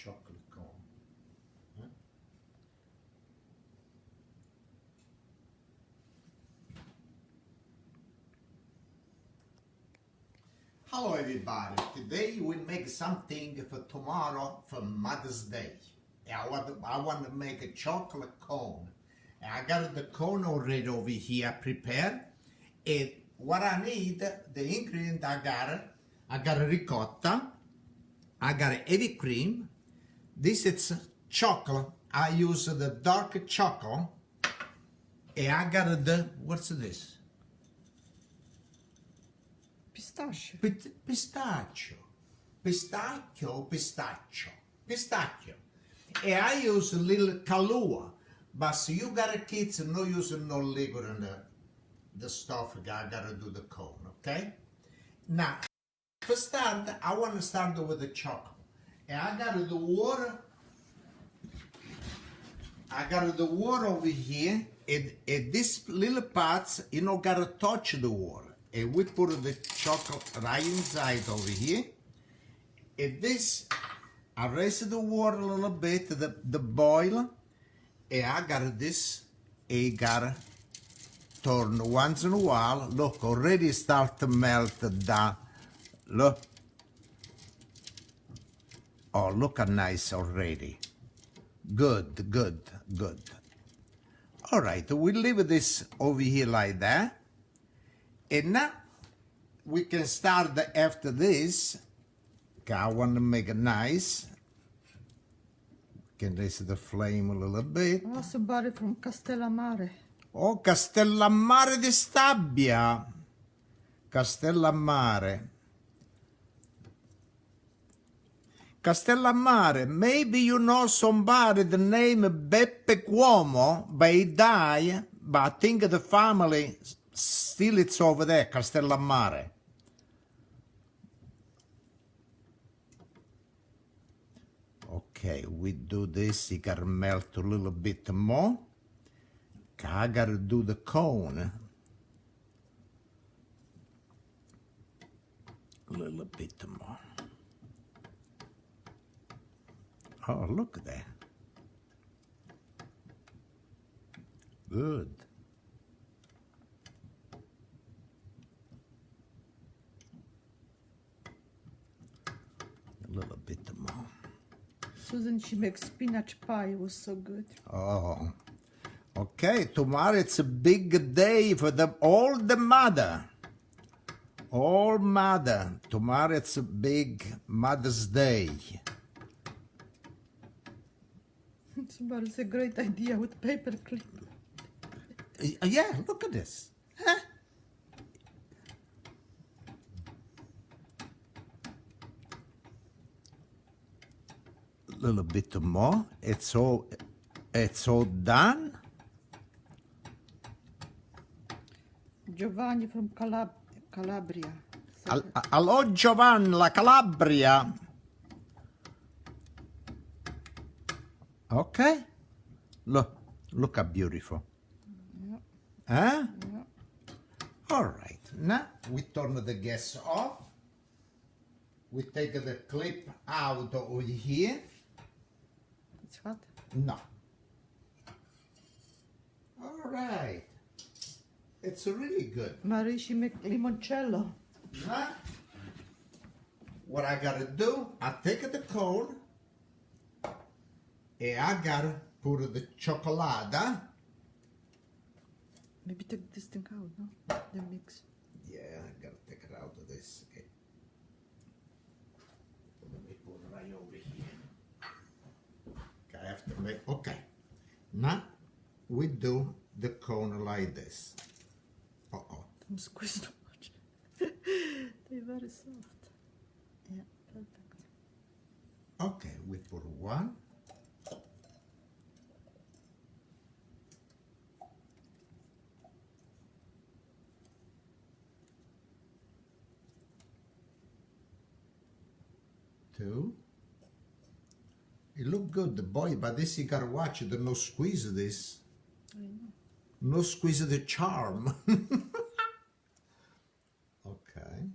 chocolate cone. Huh? Hello everybody, today we make something for tomorrow for Mother's Day. I want to make a chocolate cone. I got the cone already over here prepared. And what I need, the ingredient I got a ricotta, I got a heavy cream. This is chocolate. I use the dark chocolate. And I got the, what's this? Pistachio. Pistachio. And I use a little Kahlua. But so you got a kids, no use no liquor in the stuff. I gotta do the cone, okay? Now, for start, I want to start with the chocolate. And I got the water. I got the water over here. And these little parts, gotta touch the water. And we put the chocolate right inside over here. And this, I raise the water a little bit, the boil. And I got this, I gotta turn once in a while. Look, already start to melt down. Look. Oh, look how nice already. Good. All right, we leave this over here like that. And now we can start after this. Okay, I want to make it nice. Can raise the flame a little bit. Oh, somebody from Castellammare. Oh, Castellammare di Stabia. Castellammare, maybe you know somebody the name Beppe Cuomo, but he died, but I think the family still it's over there, Castellammare. Okay, we do this, you gotta melt a little bit more. I gotta do the cone. A little bit more. Oh, look at that. Good. A little bit more. Susan, she makes spinach pie. It was so good. Oh. Okay, tomorrow it's a big day for all the mother. All mother. Tomorrow it's a big Mother's Day. Somebody's a great idea with paper clip. Yeah, look at this. Huh? A little bit more. It's all done. Giovanni from Calabria. Hello, Giovanni, la Calabria. Okay. Look how beautiful. Yeah. Huh? Yeah. All right. Now we turn the gas off. We take the clip out over here. It's hot. No. All right. It's really good. Marie, she make limoncello. Now, what I gotta do, I take the cone and I gotta put the chocolate. Maybe take this thing out, no? The mix. Yeah, I gotta take it out of this. Okay. Let me put it right over here. Okay, I have to make, okay. Now, we do the cone like this. Uh-oh. Don't squeeze too much. They're very soft. Yeah, perfect. Okay, we put one. Two. It look good, boy, but this you gotta watch it, no squeeze this. I know. No squeeze the charm. Okay.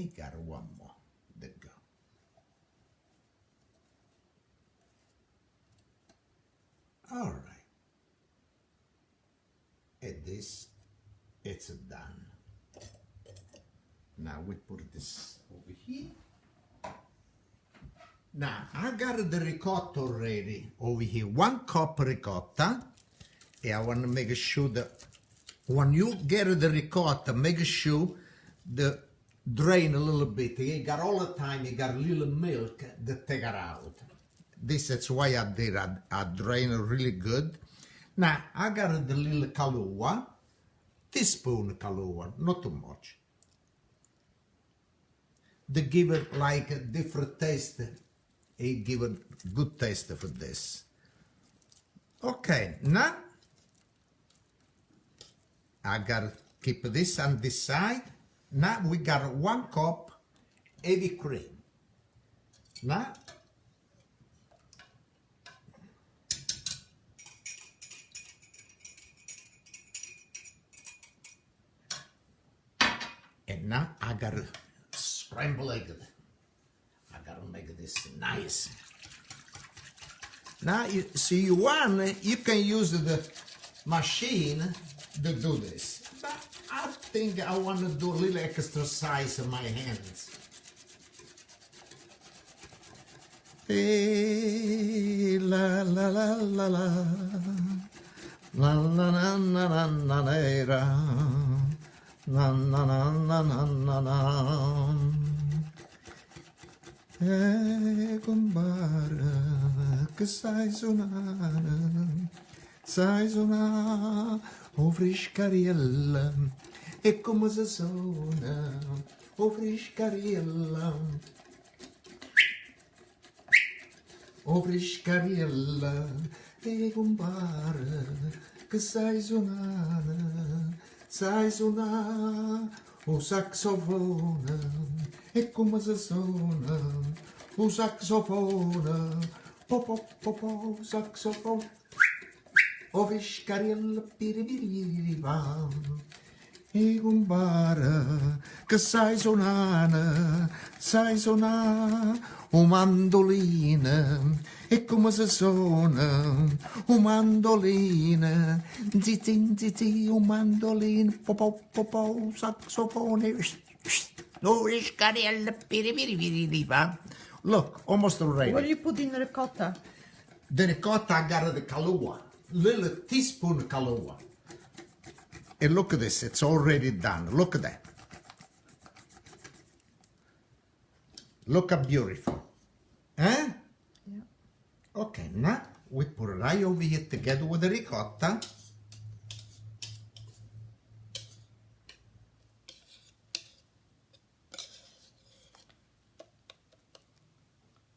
He got one more. There you go. All right. And this, it's done. Now we put this over here. Now I got the ricotta already over here. 1 cup ricotta. And I want to make sure that when you get the ricotta, make sure the drain a little bit. You got all the time, you got a little milk that take it out. This is why I did. I drain it really good. Now I got the little Kahlua, teaspoon Kahlua, not too much. They give it like a different taste. It give a good taste for this. Okay, now I gotta keep this on this side. Now we got 1 cup heavy cream. Now and now I gotta scramble egg. I gotta make this nice. Now you see you can use the machine to do this. But I think I want to do a little exercise in my hands. Hey, la la la la la la la la la la la la la la la. Compare che sai suonare, o friscariella, e come si suona, o friscariella, o friscariella, e compare che sai suonare, o saxofone, e come si suona, o saxofone, po, saxofone, o friscariella, piripiripam, e compare che sai suonare, o mandolina, e come si suona, o mandolina, zizi, o mandolina, po, saxofone, no friscariella, piripiripam. Look, almost ready. What do you put in ricotta? The ricotta, I got the Kahlua, little teaspoon Kahlua. And look at this, it's already done. Look at that. Look how beautiful. Eh? Yeah. Okay, now we put it right over here together with the ricotta.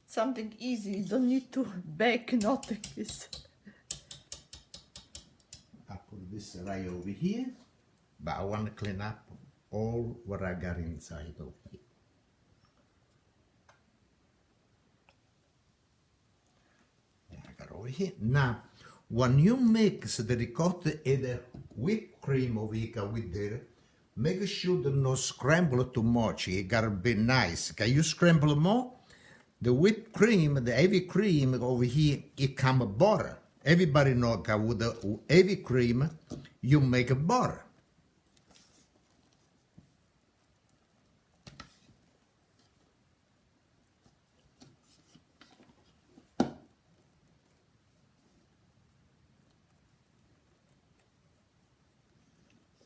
Something easy, you don't need to bake nothing. I put this right over here, but I want to clean up all what I got inside over here. I got over here. Now, when you mix the ricotta and the whipped cream over here with there, make sure to not scramble too much. It gotta be nice. Can you scramble more? The whipped cream, the heavy cream over here, it come butter. Everybody knows that with the heavy cream, you make a butter.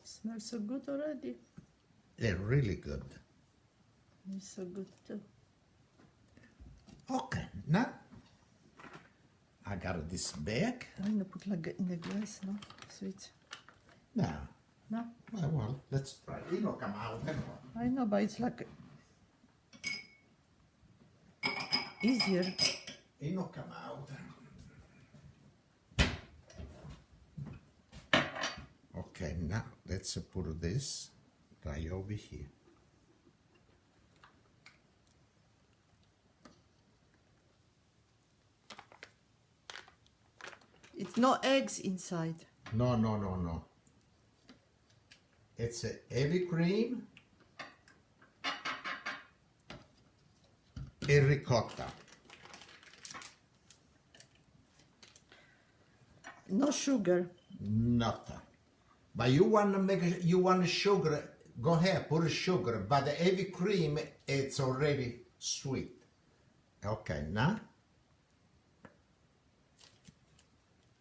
Smells so good already. They're really good. It's so good too. Okay, now I got this bag. I'm gonna put like in the glass, no? Sweet. Now, No? well, let's try. You know, come out. I know, but it's like easier. You know, come out. Okay, now let's put this right over here. It's no eggs inside. No. It's a heavy cream e ricotta. No sugar. Nothing. But you want to you want sugar, go ahead, put sugar, but the heavy cream, it's already sweet. Okay, now,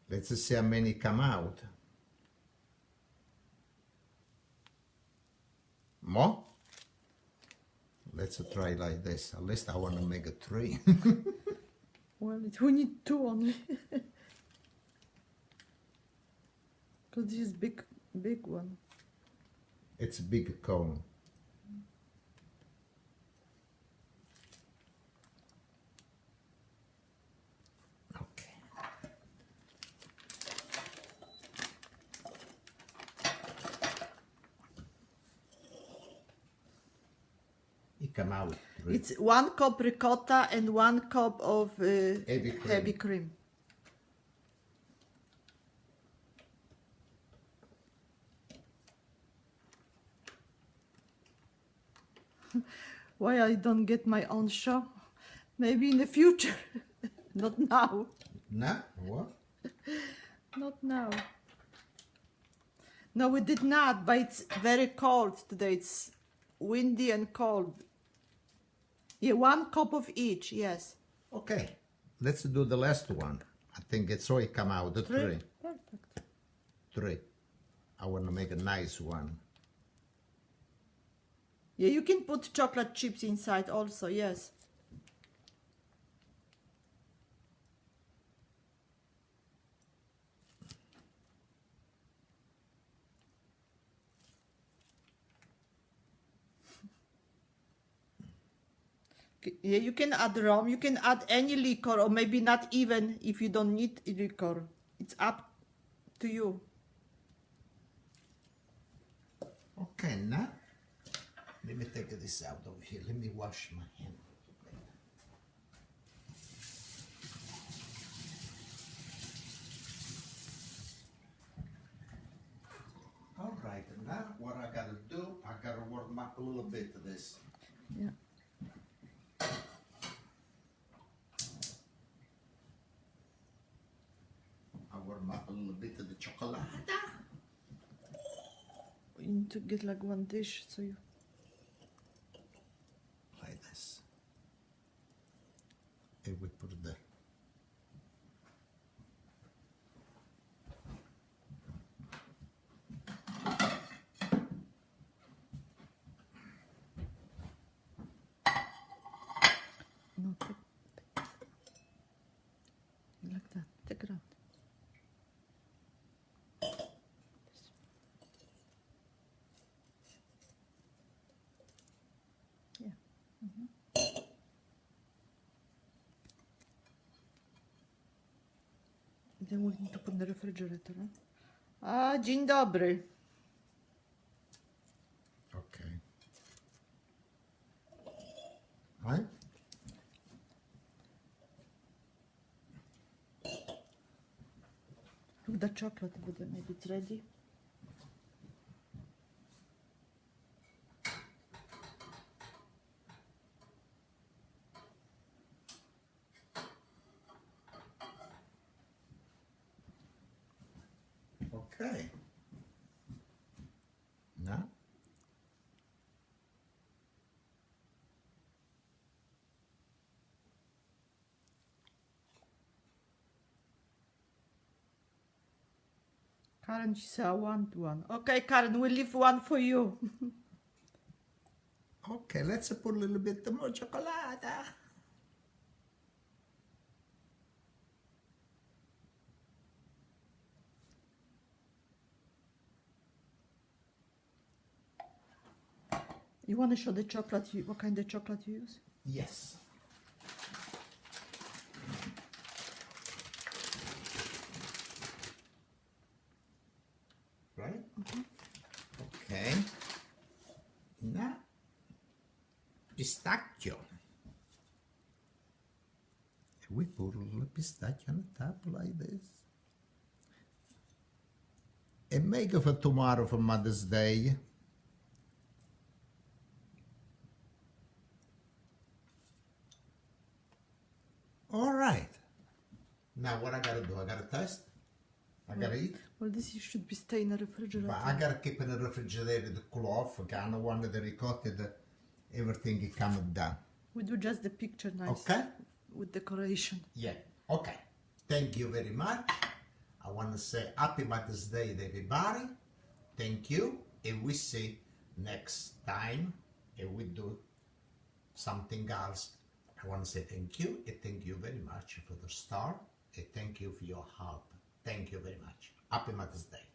let's see how many come out. More? Let's try like this. At least I want to make a 3. Well, we need 2 only. Because this is big one. It's a big cone. Okay. It come out. It's 1 cup ricotta and 1 cup of Heavy cream. cream. Why I don't get my own show? Maybe in the future. Not now. No? What? Not now. No, we did not, but it's very cold today. It's windy and cold. Yeah, 1 cup of each, yes. Okay. Let's do the last one. I think it's all come out. The 3. Perfect. 3. I want to make a nice one. Yeah, you can put chocolate chips inside also, yes. Yeah, you can add rum, you can add any liquor, or maybe not even if you don't need liquor. It's up to you. Okay, now, let me take this out of here. Let me wash my hand. All right, now what I gotta do, I gotta warm up a little bit of this. Yeah. I warm up a little bit of the chocolate. You need to get like 1 dish, so you... Like this. And we put the No, like that. Take it out. Yeah. Then we need to put in the refrigerator. Huh? A, dzień dobry. okay. Right? Look, the chocolate, but maybe it's ready. Okay. Now, Karen, she said, I want 1. Okay, Karen, we'll leave 1 for you. okay, let's put a little bit more chocolate. You want to show the chocolate, what kind of chocolate you use? Yes. Right? Okay. Now, pistachio. We put a little pistachio on the top like this. And make it for tomorrow for Mother's Day. All right. Now what I gotta do? I gotta test. I gotta eat. Well, this should be stay in the refrigerator. But I gotta keep in the refrigerator to cool off. I don't want the ricotta, everything is coming down. We do just the picture nice. Okay? With decoration. Yeah. Okay. Thank you very much. I want to say Happy Mother's Day, everybody. Thank you. And we see next time if we do something else. I want to say thank you and thank you very much for the star and thank you for your help. Thank you very much. Happy Mother's Day.